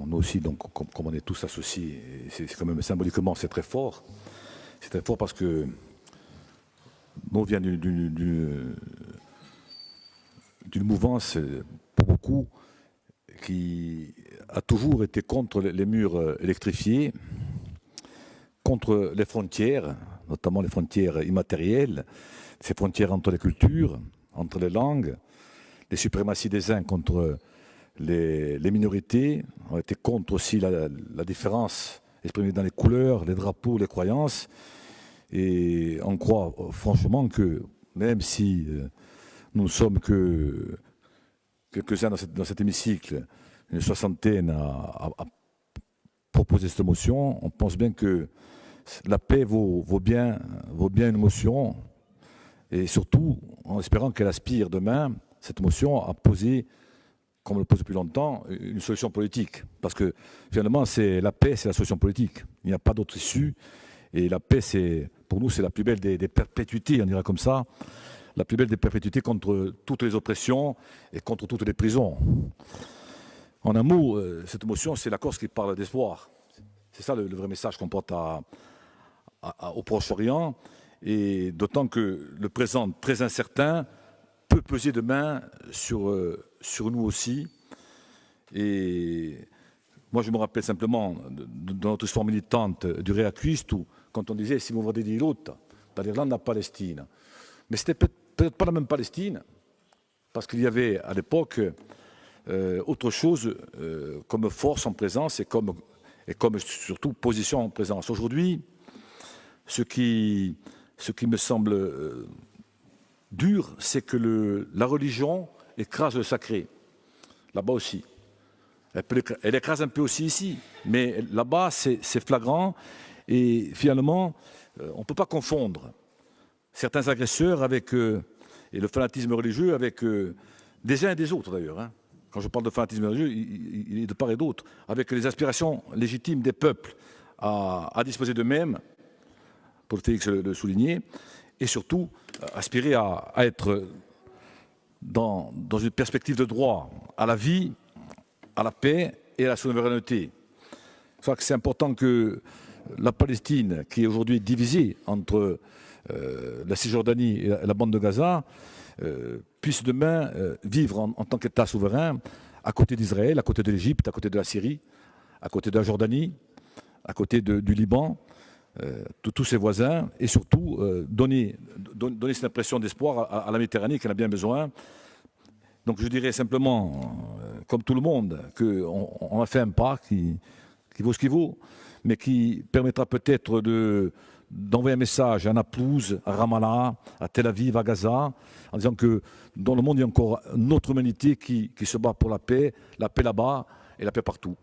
nous aussi, donc, comme on est tous associés, c'est quand même symboliquement, c'est très fort. C'est très fort parce que nous, on vient d'une mouvance, pour beaucoup, qui a toujours été contre les murs électrifiés, contre les frontières, notamment les frontières immatérielles, ces frontières entre les cultures, entre les langues, les suprématies des uns contre les minorités. On été contre aussi la différence exprimée dans les couleurs, les drapeaux, les croyances. Et on croit franchement que même si nous ne sommes que quelques-uns dans cet hémicycle, une soixantaine à proposer cette motion, on pense bien que la paix vaut bien une motion, et surtout en espérant qu'elle aspire demain, cette motion, à poser, comme on le pose depuis longtemps, une solution politique. Parce que finalement, la paix, c'est la solution politique. Il n'y a pas d'autre issue. Et la paix, pour nous, c'est la plus belle des perpétuités, on dira comme ça, la plus belle des perpétuités contre toutes les oppressions et contre toutes les prisons. En un mot, cette motion, c'est la Corse qui parle d'espoir. C'est ça le vrai message qu'on porte au Proche-Orient, et d'autant que le présent très incertain peut peser demain sur nous aussi. Et moi, je me rappelle simplement de notre histoire militante du Réacquist, où quand on disait « si vous voulez dire l'autre », dans l'Irlande, la Palestine. Mais c'était peut-être pas la même Palestine, parce qu'il y avait à l'époque autre chose comme force en présence et comme surtout position en présence. Aujourd'hui, ce qui me semble dur, c'est que la religion écrase le sacré, là-bas aussi. Elle écrase un peu aussi ici, mais là-bas, c'est flagrant. Et finalement, on ne peut pas confondre certains agresseurs avec, et le fanatisme religieux avec des uns et des autres d'ailleurs. Hein. Quand je parle de fanatisme religieux, il est de part et d'autre, avec les aspirations légitimes des peuples à disposer d'eux-mêmes, pour Félix le souligner, et surtout aspirer à être dans une perspective de droit à la vie, à la paix et à la souveraineté. C'est important que la Palestine, qui est aujourd'hui divisée entre la Cisjordanie et la bande de Gaza, puisse demain vivre en tant qu'État souverain à côté d'Israël, à côté de l'Égypte, à côté de la Syrie, à côté de la Jordanie, à côté du Liban, de tous ses voisins, et surtout donner cette impression d'espoir à la Méditerranée qui en a bien besoin. Donc je dirais simplement, comme tout le monde, qu'on a fait un pas qui vaut ce qu'il vaut, mais qui permettra peut-être d'envoyer un message à Naplouse, à Ramallah, à Tel Aviv, à Gaza, en disant que dans le monde, il y a encore une autre humanité qui se bat pour la paix là-bas et la paix partout.